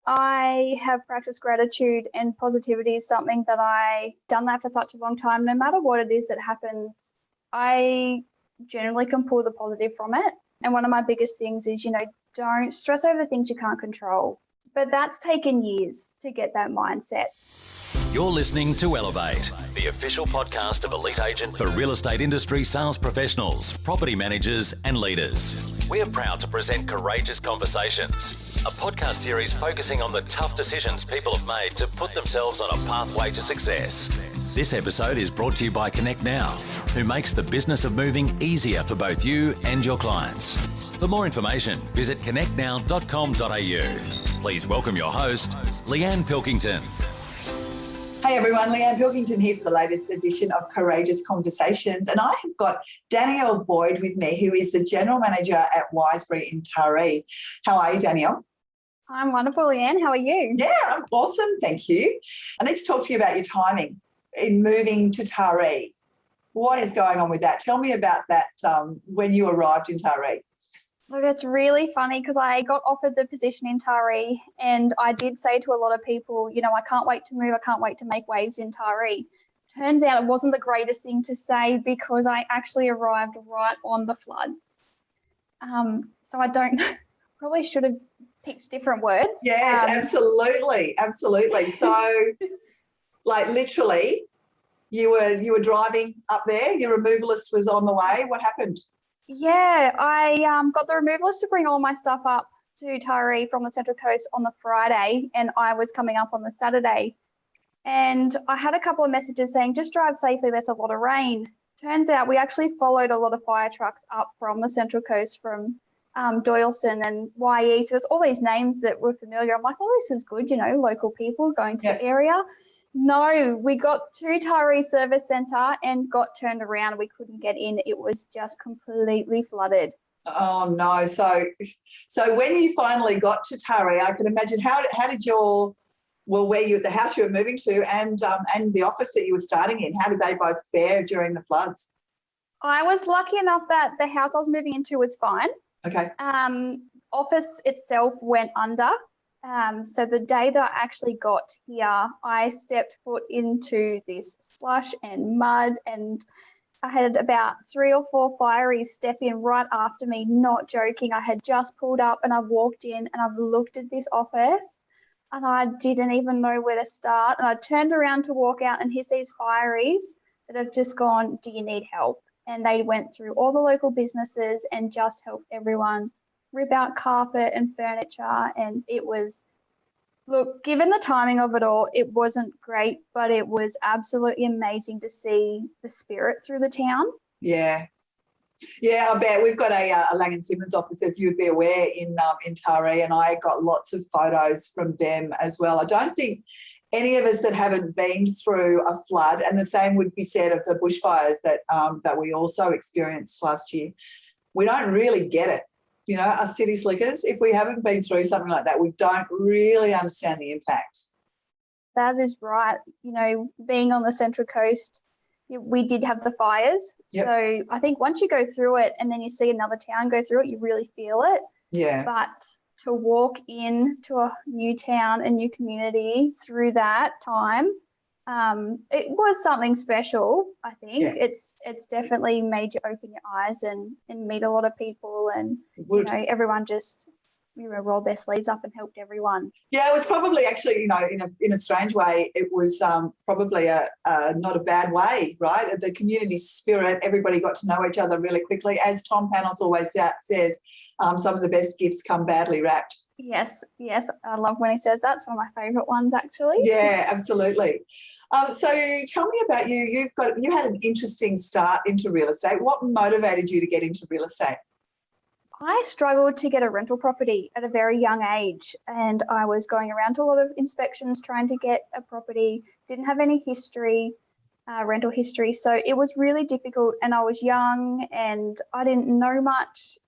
I have practiced gratitude, and positivity is something that I done that for such a long time. No matter what it is that happens, I generally can pull the positive from it. And one of my biggest things is, don't stress over things you can't control. But that's taken years to get that mindset. You're listening to Elevate, the official podcast of Elite Agent for real estate industry sales professionals, property managers and leaders. We are proud to present Courageous Conversations, a podcast series focusing on the tough decisions people have made to put themselves on a pathway to success. This episode is brought to you by Connect Now, who makes the business of moving easier for both you and your clients. For more information, visit connectnow.com.au. Please welcome your host, Leanne Pilkington. Hey everyone, Leanne Pilkington here for the latest edition of Courageous Conversations, and I have got Danielle Boyd with me, who is the General Manager at Wiseberry Taree. How are you, Danielle? I'm wonderful, Leanne. How are you? Yeah, I'm awesome, thank you. I need to talk to you about your timing in moving to Taree. What is going on with that? Tell me about that when you arrived in Taree. Look, it's really funny because I got offered the position in Taree, and I did say to a lot of people, I can't wait to move. I can't wait to make waves in Taree. Turns out it wasn't the greatest thing to say because I actually arrived right on the floods. So I probably should have picked different words. Yes, absolutely. So, literally, you were driving up there. Your removalist was on the way. What happened? Yeah, I got the removalist to bring all my stuff up to Taree from the Central Coast on the Friday, and I was coming up on the Saturday. And I had a couple of messages saying, just drive safely, there's a lot of rain. Turns out we actually followed a lot of fire trucks up from the Central Coast from Doyleston and YE. So there's all these names that were familiar. I'm like, oh, this is good, local people going to the area. No, we got to Taree Service Centre and got turned around. We couldn't get in. It was just completely flooded. Oh no! So when you finally got to Taree, I can imagine how did the house you were moving to and the office that you were starting in, how did they both fare during the floods? I was lucky enough that the house I was moving into was fine. Okay. Office itself went under. So the day that I actually got here, I stepped foot into this slush and mud, and I had about 3 or 4 fireys step in right after me, not joking. I had just pulled up and I walked in and I've looked at this office and I didn't even know where to start. And I turned around to walk out and here's these fireys that have just gone, do you need help? And they went through all the local businesses and just helped everyone rip out carpet and furniture, and it was, look, given the timing of it all, it wasn't great, but it was absolutely amazing to see the spirit through the town. Yeah, I bet. We've got a Lang & Simmons office, as you'd be aware, in Taree, and I got lots of photos from them as well. I don't think any of us that haven't been through a flood, and the same would be said of the bushfires that we also experienced last year, we don't really get it. Us city slickers, if we haven't been through something like that, we don't really understand the impact. That is right. Being on the Central Coast, we did have the fires. Yep. So I think once you go through it and then you see another town go through it, you really feel it. Yeah. But to walk into a new town, a new community through that time, it was something special. I think it's definitely made you open your eyes and meet a lot of people, and everyone just rolled their sleeves up and helped everyone. Yeah, it was probably actually in a strange way, it was probably a not a bad way, right? The community spirit, everybody got to know each other really quickly. As Tom Panos always says, some of the best gifts come badly wrapped. Yes, I love when he says that. It's one of my favourite ones, actually. Yeah, absolutely. So tell me about you. You had an interesting start into real estate. What motivated you to get into real estate? I struggled to get a rental property at a very young age, and I was going around to a lot of inspections trying to get a property. Didn't have any rental history, so it was really difficult, and I was young and I didn't know much,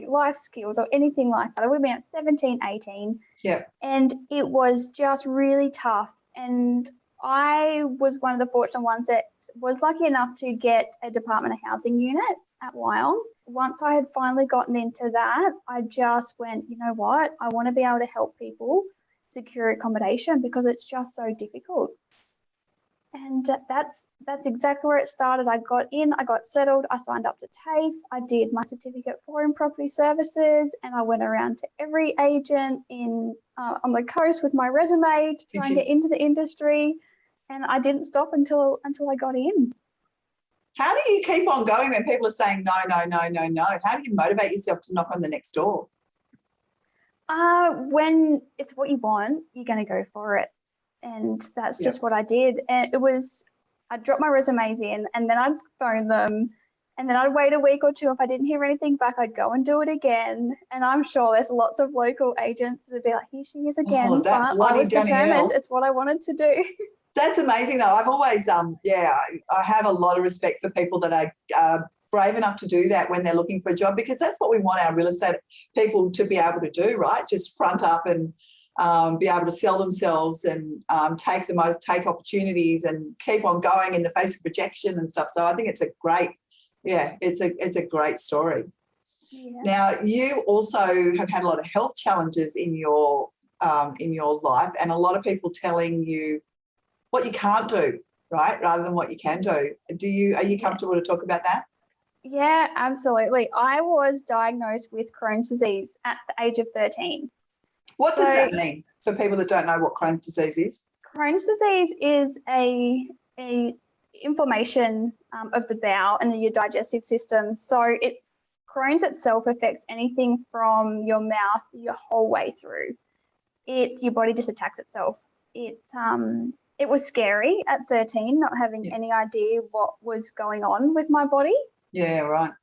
life skills or anything like that. I would have been at 17, 18. Yeah. And it was just really tough, and I was one of the fortunate ones that was lucky enough to get a Department of Housing unit at Wyong. Once I had finally gotten into that, I just went, you know what, I want to be able to help people. secure accommodation because it's just so difficult. And that's exactly where it started. I got in, I got settled, I signed up to TAFE, I did my certificate for in property services, and I went around to every agent in on the coast with my resume to try and get into the industry. And I didn't stop until I got in. How do you keep on going when people are saying no, no, no, no, no? How do you motivate yourself to knock on the next door? When it's what you want, you're going to go for it. And that's just what I did. And I'd drop my resumes in and then I'd phone them and then I'd wait a week or two. If I didn't hear anything back, I'd go and do it again. And I'm sure there's lots of local agents that would be like, here she is again. But I was determined. It's what I wanted to do. That's amazing though. I've always, I have a lot of respect for people that are brave enough to do that when they're looking for a job, because that's what we want our real estate people to be able to do, right? Just front up and be able to sell themselves and take opportunities and keep on going in the face of rejection and stuff. So I think it's a great story. Yeah. Now, you also have had a lot of health challenges in your life, and a lot of people telling you what you can't do, right, rather than what you can do. Are you comfortable to talk about that? Yeah, absolutely. I was diagnosed with Crohn's disease at the age of 13. What does that mean for people that don't know what Crohn's disease is? Crohn's disease is a inflammation of the bowel and your digestive system. So Crohn's itself affects anything from your mouth your whole way through. Your body just attacks itself. It was scary at 13, not having any idea what was going on with my body. Yeah, right.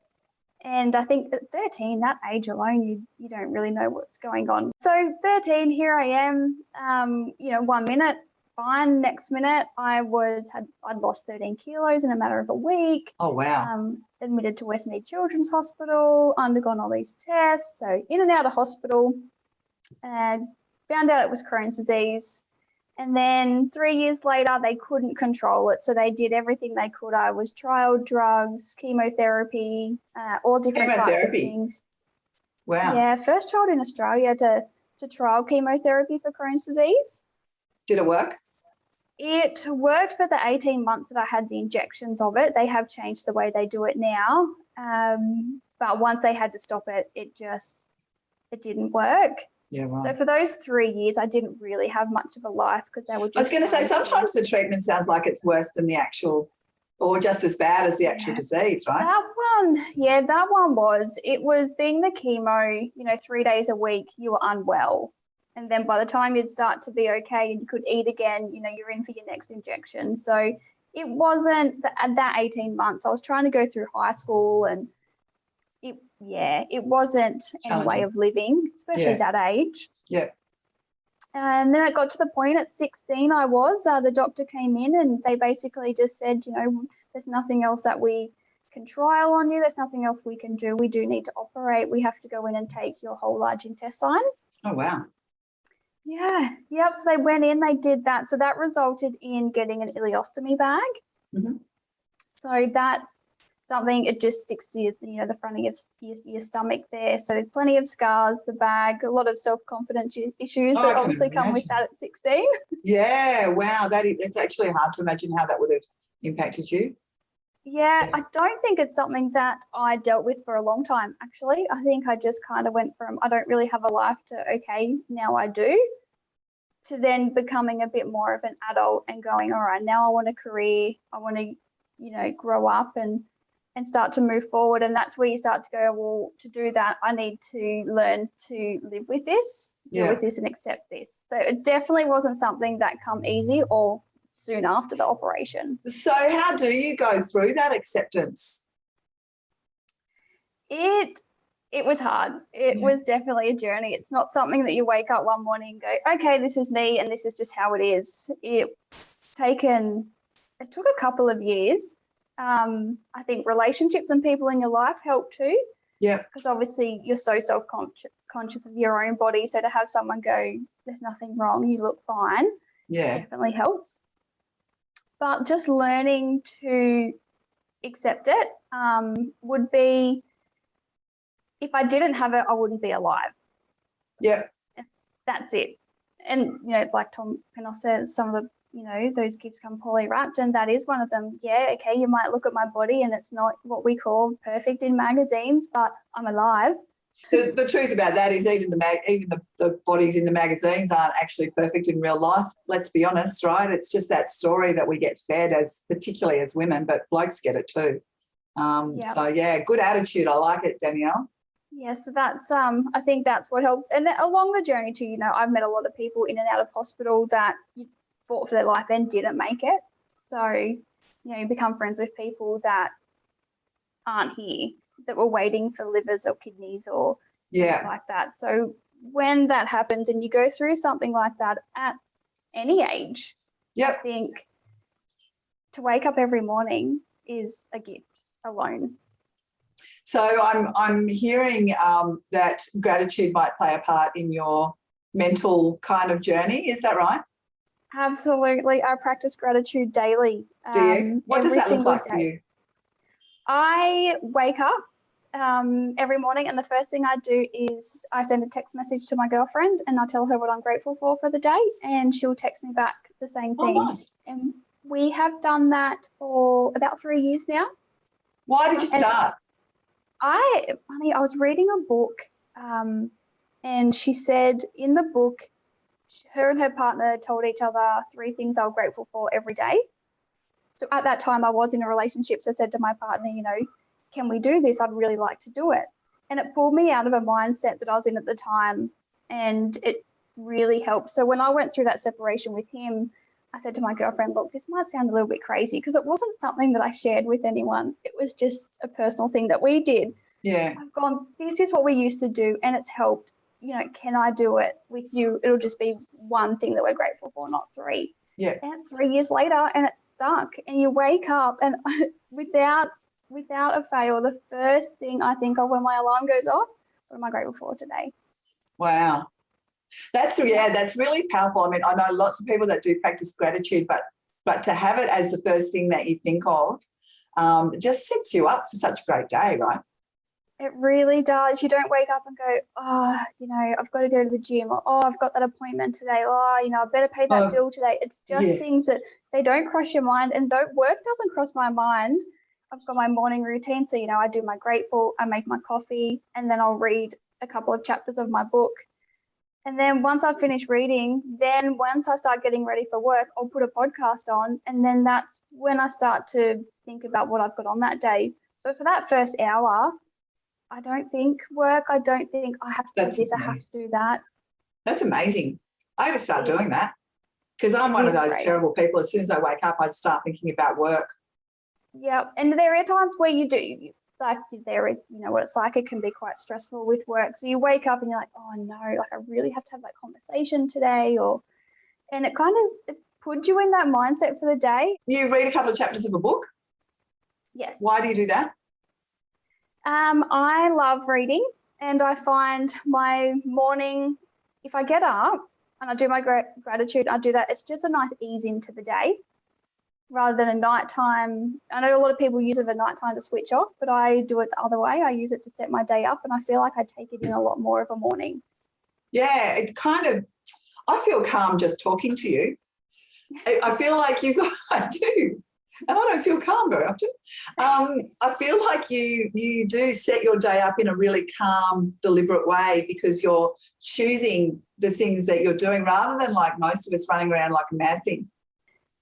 And I think at 13, that age alone, you don't really know what's going on. So 13, here I am, 1 minute, fine. Next minute, I'd lost 13 kilos in a matter of a week. Oh, wow. Admitted to Westmead Children's Hospital, undergone all these tests. So in and out of hospital, found out it was Crohn's disease. And then 3 years later, they couldn't control it. So they did everything they could. I was trialed drugs, chemotherapy, all different types of things. Wow. Yeah, first child in Australia to trial chemotherapy for Crohn's disease. Did it work? It worked for the 18 months that I had the injections of it. They have changed the way they do it now. But once they had to stop it, it didn't work. Yeah, right. So for those 3 years, I didn't really have much of a life because they were just. I was going to say, sometimes the treatment sounds like it's worse than the actual, or just as bad as the actual disease, right? That one was. It was being the chemo, 3 days a week, you were unwell. And then by the time you'd start to be okay and you could eat again, you're in for your next injection. So it wasn't that 18 months. I was trying to go through high school and it wasn't any way of living, especially that age. Yeah. And then it got to the point at 16 the doctor came in and they basically just said, there's nothing else that we can trial on you. There's nothing else we can do. We do need to operate. We have to go in and take your whole large intestine. Oh, wow. Yeah. Yep. So they went in, they did that. So that resulted in getting an ileostomy bag. Mm-hmm. So that's something, it just sticks to the front of your stomach there. So there's plenty of scars, the bag, a lot of self-confidence issues that obviously come with that at 16. Yeah, wow. It's actually hard to imagine how that would have impacted you. Yeah, I don't think it's something that I dealt with for a long time, actually. I think I just kind of went from I don't really have a life to, okay, now I do, to then becoming a bit more of an adult and going, all right, now I want a career. I want to, grow up and start to move forward. And that's where you start to go, well, to do that, I need to learn to live with this, deal with this and accept this. So it definitely wasn't something that come easy or soon after the operation. So how do you go through that acceptance? It was hard. It was definitely a journey. It's not something that you wake up one morning and go, okay, this is me and this is just how it is. It took a couple of years. I think relationships and people in your life help too. Yeah. Because obviously you're so self-conscious of your own body. So to have someone go, there's nothing wrong, you look fine, definitely helps. But just learning to accept it would be, if I didn't have it, I wouldn't be alive. Yeah. That's it. And, you know, like Tom Pennoff says, some of the, you know, those gifts come poorly wrapped, and that is one of them. Yeah, okay, you might look at my body and it's not what we call perfect in magazines, but I'm alive. The truth about that is even the bodies in the magazines aren't actually perfect in real life. Let's be honest, right? It's just that story that we get fed, as particularly as women, but blokes get it too. So yeah, good attitude. I like it, Danielle. Yeah, so that's I think that's what helps. And then along the journey too, you know, I've met a lot of people in and out of hospital that fought for their life and didn't make it. So, you know, you become friends with people that aren't here, that were waiting for livers or kidneys or things like that. So when that happens and you go through something like that at any age, I think to wake up every morning is a gift alone. So I'm hearing that gratitude might play a part in your mental kind of journey. Is that right? Absolutely. I practice gratitude daily. Do you? What does that look like for you? I wake up every morning, and the first thing I do is I send a text message to my girlfriend and I tell her what I'm grateful for the day, and she'll text me back the same thing. Oh, nice. And we have done that for about 3 years now. Why did you start? I was reading a book and she said in the book, her and her partner told each other 3 things they were grateful for every day. So at that time I was in a relationship, so I said to my partner, you know, can we do this? I'd really like to do it. And it pulled me out of a mindset that I was in at the time, and it really helped. So when I went through that separation with him, I said to my girlfriend, look, this might sound a little bit crazy because it wasn't something that I shared with anyone. It was just a personal thing that we did. Yeah. I've gone, this is what we used to do and it's helped. You know, can I do it with you? It'll just be one thing that we're grateful for, not 3. Yeah. And 3 years later, and it's stuck. And you wake up and without a fail, the first thing I think of when my alarm goes off, what am I grateful for today? Wow. That's really powerful. I mean, I know lots of people that do practice gratitude, but to have it as the first thing that you think of, it just sets you up for such a great day, right? It really does. You don't wake up and go, oh, you know, I've got to go to the gym, or oh, I've got that appointment today, oh, you know, I better pay that bill today. It's just things that they don't cross your mind, and work doesn't cross my mind. I've got my morning routine. So, you know, I do my grateful, I make my coffee, and then I'll read a couple of chapters of my book. And then once I finish reading, then once I start getting ready for work, I'll put a podcast on, and then that's when I start to think about what I've got on that day. But for that first hour, I don't think work. I don't think I have to do this, I have to do that. That's amazing. I got to start doing that because I'm one of those terrible people. As soon as I wake up, I start thinking about work. Yeah, and there are times where you do, like there is, you know what it's like, it can be quite stressful with work. So you wake up and you're like, oh no, like I really have to have that conversation today, and it kind of puts you in that mindset for the day. You read a couple of chapters of a book? Yes. Why do you do that? I love reading, and I find my morning, if I get up and I do my gratitude, I do that. It's just a nice ease into the day rather than a nighttime. I know a lot of people use it at nighttime to switch off, but I do it the other way. I use it to set my day up, and I feel like I take it in a lot more of a morning. Yeah, it kind of, I feel calm just talking to you. I feel like I do. And I don't feel calm very often. I feel like you do set your day up in a really calm, deliberate way because you're choosing the things that you're doing rather than like most of us running around like a mad thing.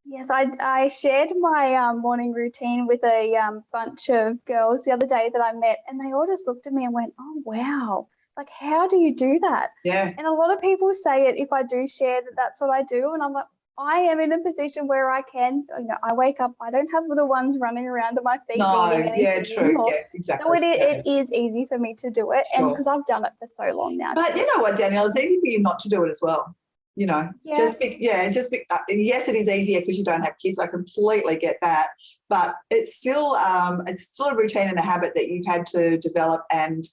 Yes, I shared my morning routine with a bunch of girls the other day that I met, and they all just looked at me and went, oh, wow, like how do you do that? Yeah. And a lot of people say it if I do share that that's what I do, and I'm like, I am in a position where I can, you know, I wake up, I don't have little ones running around at my feet. No, yeah, true, anymore. yeah, exactly. So it is easy for me to do it, and because I've done it for so long now. But you know what, Danielle, it's easy for you not to do it as well. You know, yes, it is easier because you don't have kids. I completely get that, but it's still a routine and a habit that you've had to develop and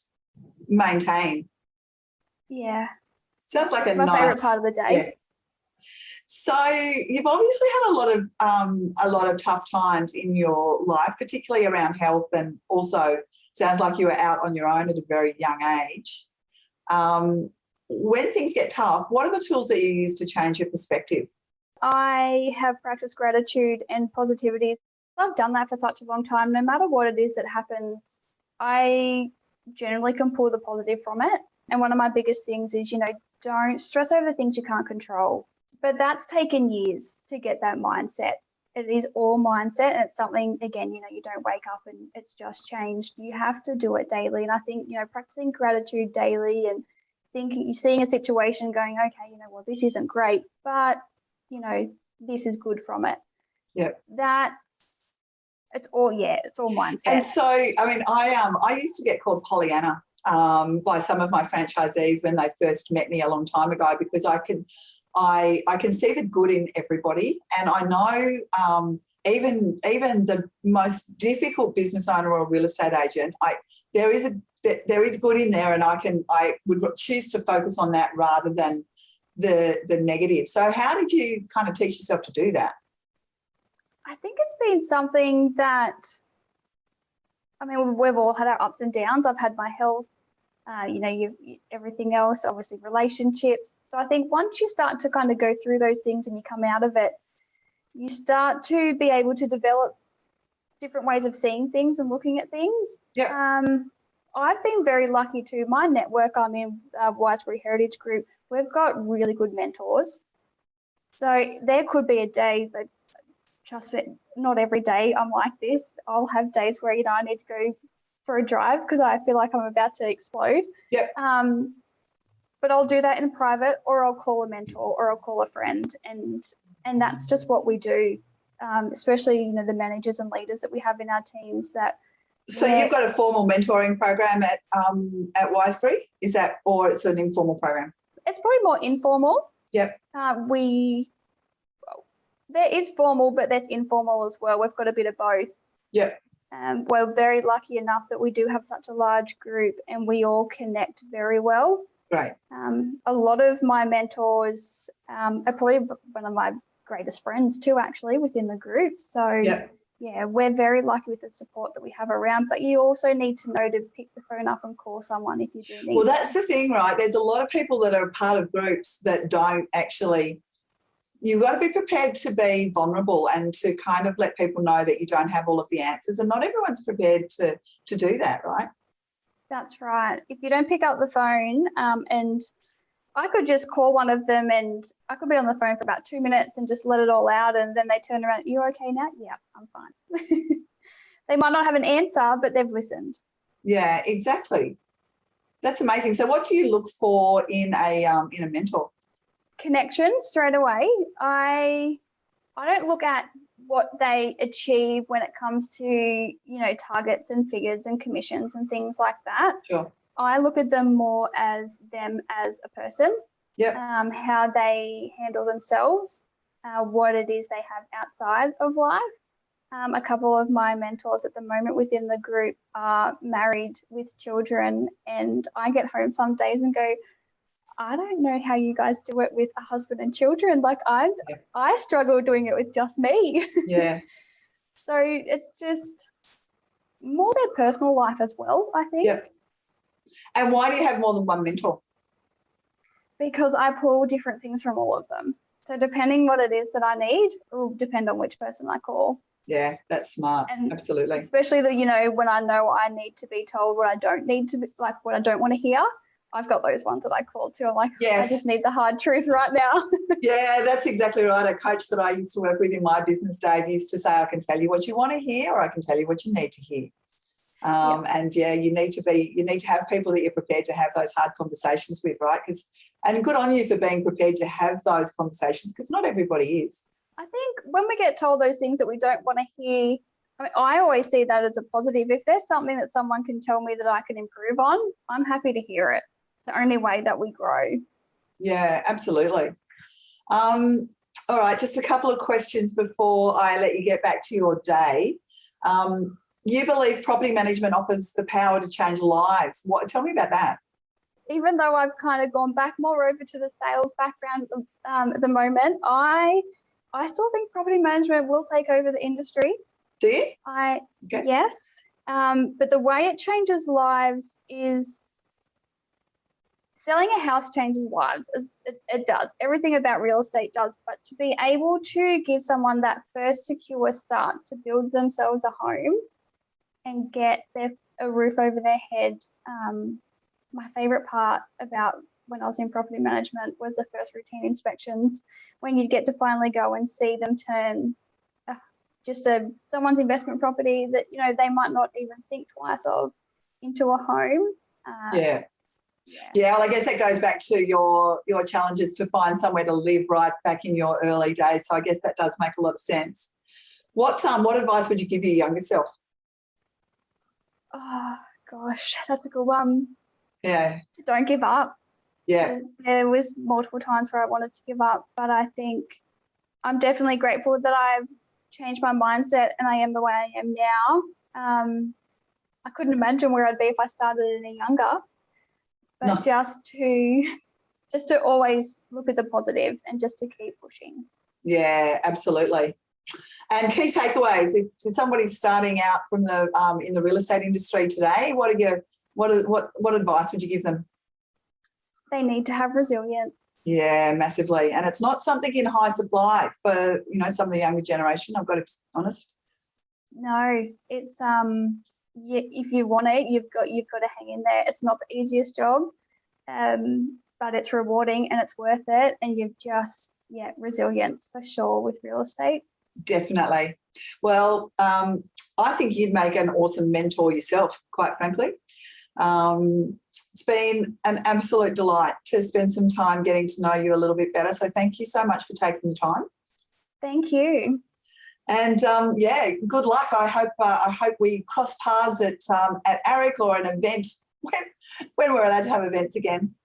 maintain. Yeah, sounds like it's my favourite part of the day. Yeah. So you've obviously had a lot of tough times in your life, particularly around health, and also sounds like you were out on your own at a very young age. when things get tough, what are the tools that you use to change your perspective? I have practiced gratitude and positivity. I've done that for such a long time. No matter what it is that happens, I generally can pull the positive from it. And one of my biggest things is, don't stress over things you can't control. But that's taken years to get that mindset. It is all mindset, and it's something, again, you don't wake up and it's just changed. You have to do it daily. And I think, practicing gratitude daily and seeing a situation going, okay, well, this isn't great, but, this is good from it. Yeah. It's all mindset. And so, I used to get called Pollyanna by some of my franchisees when they first met me a long time ago, because I can see the good in everybody, and I know even the most difficult business owner or real estate agent, there is good in there, and I would choose to focus on that rather than the negative. So how did you kind of teach yourself to do that? I think it's been something that, we've all had our ups and downs. I've had my health, you've everything else, obviously relationships. So I think once you start to kind of go through those things and you come out of it, you start to be able to develop different ways of seeing things and looking at things. Yeah. I've been very lucky too. My network, I'm in Wiseberry Heritage Group. We've got really good mentors. So there could be a day that, trust me, not every day I'm like this. I'll have days where, I need to go for a drive because I feel like I'm about to explode. Yep. But I'll do that in private, or I'll call a mentor, or I'll call a friend, and that's just what we do. Especially, the managers and leaders that we have in our teams. So you've got a formal mentoring program at Wiseberry, is that, or it's an informal program? It's probably more informal. Yep. There is formal, but there's informal as well. We've got a bit of both. Yep. We're very lucky enough that we do have such a large group, and we all connect very well. Right. A lot of my mentors are probably one of my greatest friends too, actually, within the group. So yep. Yeah, we're very lucky with the support that we have around, but you also need to know to pick the phone up and call someone if you do need. Well, that's the thing, right? There's a lot of people that are part of groups that don't actually. You've got to be prepared to be vulnerable and to kind of let people know that you don't have all of the answers, and not everyone's prepared to do that, right? That's right. If you don't pick up the phone, and I could just call one of them and I could be on the phone for about 2 minutes and just let it all out, and then they turn around, you okay now? Yeah, I'm fine. They might not have an answer, but they've listened. Yeah, exactly. That's amazing. So what do you look for in a mentor? Connection straight away. I don't look at what they achieve when it comes to, targets and figures and commissions and things like that. Sure. I look at them more as a person. Yep. How they handle themselves, what it is they have outside of life. A couple of my mentors at the moment within the group are married with children, and I get home some days and go, I don't know how you guys do it with a husband and children. Like I struggle doing it with just me. Yeah. So it's just more their personal life as well, I think. Yep. And why do you have more than one mentor? Because I pull different things from all of them. So depending what it is that I need, it will depend on which person I call. Yeah, that's smart. And absolutely. Especially when I know I need to be told what I don't need to be, like what I don't want to hear. I've got those ones that I call too. I'm like, yes. I just need the hard truth right now. Yeah, that's exactly right. A coach that I used to work with in my business, Dave, used to say, I can tell you what you want to hear, or I can tell you what you need to hear. And you need to have people that you're prepared to have those hard conversations with, right? And good on you for being prepared to have those conversations, because not everybody is. I think when we get told those things that we don't want to hear, I always see that as a positive. If there's something that someone can tell me that I can improve on, I'm happy to hear it. It's the only way that we grow. Yeah, absolutely. All right, just a couple of questions before I let you get back to your day. You believe property management offers the power to change lives. Tell me about that. Even though I've kind of gone back more over to the sales background at the moment, I still think property management will take over the industry. Do you? Okay. Yes. But the way it changes lives is selling a house changes lives. It does. Everything about real estate does. But to be able to give someone that first secure start to build themselves a home and get a roof over their head, my favourite part about when I was in property management was the first routine inspections, when you get to finally go and see them turn someone's investment property that, you know, they might not even think twice of into a home. Well, I guess that goes back to your challenges to find somewhere to live right back in your early days. So I guess that does make a lot of sense. What advice would you give your younger self? Oh, gosh, that's a good one. Yeah. Don't give up. Yeah. There was multiple times where I wanted to give up, but I think I'm definitely grateful that I've changed my mindset and I am the way I am now. I couldn't imagine where I'd be if I started any younger, but just to always look at the positive and just to keep pushing. Yeah, absolutely. And key takeaways, if somebody's starting out from the in the real estate industry today, what advice would you give them? They need to have resilience. Yeah, massively. And it's not something in high supply for, you know, some of the younger generation, I've got to be honest. No, it's if you want it, you've got to hang in there. It's not the easiest job, but it's rewarding and it's worth it. And you've just, resilience for sure with real estate. Definitely. Well, I think you'd make an awesome mentor yourself, quite frankly. It's been an absolute delight to spend some time getting to know you a little bit better. So thank you so much for taking the time. Thank you. And good luck. I hope we cross paths at ARIC or an event when we're allowed to have events again.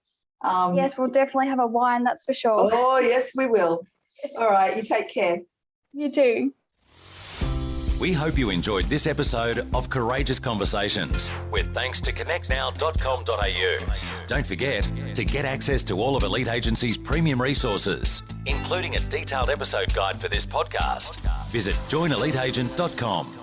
Yes, we'll definitely have a wine, that's for sure. Oh, yes, we will. All right, you take care. You too. We hope you enjoyed this episode of Courageous Conversations, with thanks to connectnow.com.au. Don't forget to get access to all of Elite Agency's premium resources, including a detailed episode guide for this podcast. Visit joineliteagent.com.